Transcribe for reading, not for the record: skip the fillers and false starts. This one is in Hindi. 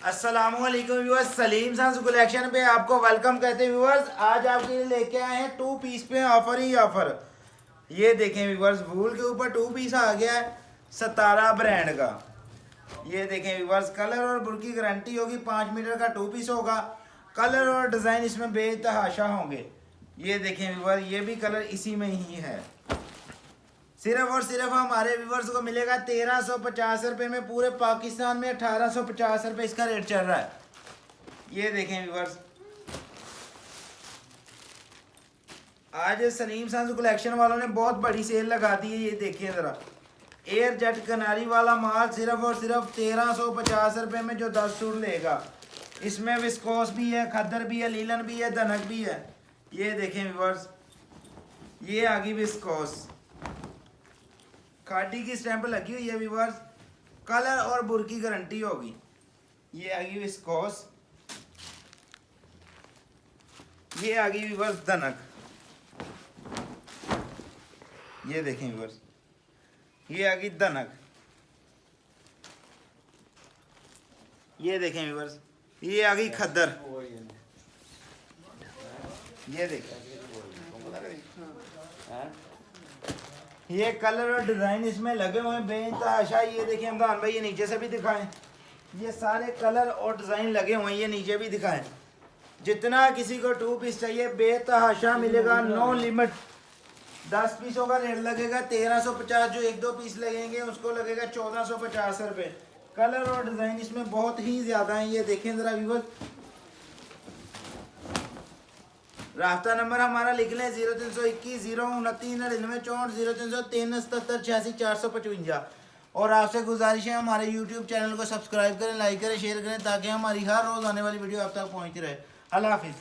अस्सलामुअलैकुम व्यूअर्स, सलीम सांस कलेक्शन पे आपको वेलकम कहते हैं व्यूअर्स। आज आपके लिए लेके आए हैं 2 पीस पे ऑफर ही ऑफर। ये देखें व्यूअर्स, वूल के ऊपर 2 पीस आ गया है सतारा ब्रांड का। ये देखें व्यूअर्स, कलर और बुर की गारंटी होगी। 5 मीटर का 2 पीस होगा। कलर और डिज़ाइन इसमें बेतहाशा होंगे। ये देखें व्यूअर्स, ये भी कलर इसी में ही है। सिर्फ और सिर्फ हमारे व्यूवर्स को मिलेगा 1350 रुपये में। पूरे पाकिस्तान में 1850 रुपये इसका रेट चल रहा है। ये देखें व्यूवर्स, आज सलीम सांस कलेक्शन वालों ने बहुत बड़ी सेल लगा दी है। ये देखिए ज़रा, एयर जेट कनारी वाला माल सिर्फ और सिर्फ 1350 रुपये में जो 10 सूट लेगा। इसमें विस्कोस भी है, खद्दर भी है, लीलन भी है, धनक भी है। ये देखें व्यूवर्स, ये आ गई विस्कोस, खादी की स्टैंप लगी हुई है व्यूवर्स। कलर और बुर की गारंटी होगी। ये आ गई विस्कोस, ये आ गई व्यूवर्स धनक। ये देखें व्यूवर्स, ये आ गई धनक। ये देखें व्यूवर्स, ये आ गई खद्दर। ये देखें, ये कलर और डिज़ाइन इसमें लगे हुए हैं बेतहाशा। ये देखिए हमदान भाई, ये नीचे से भी दिखाएं। ये सारे कलर और डिज़ाइन लगे हुए हैं, ये नीचे भी दिखाएं। जितना किसी को 2 पीस चाहिए बेतहाशा मिलेगा, नो लिमिट। 10 पीसों का रेट लगेगा 1350। जो 1-2 पीस लगेंगे उसको लगेगा 1450 रुपये। कलर और डिज़ाइन इसमें बहुत ही ज़्यादा हैं। ये देखें ज़रा व्यूअर्स, रास्ता नंबर हमारा लिख लें 0321 029 99 64 0303 77 86 455। और आपसे गुजारिश है हमारे YouTube चैनल को सब्सक्राइब करें, लाइक करें, शेयर करें, ताकि हमारी हर रोज़ आने वाली वीडियो आप तक पहुंचती रहे। अल्लाह हाफिज़।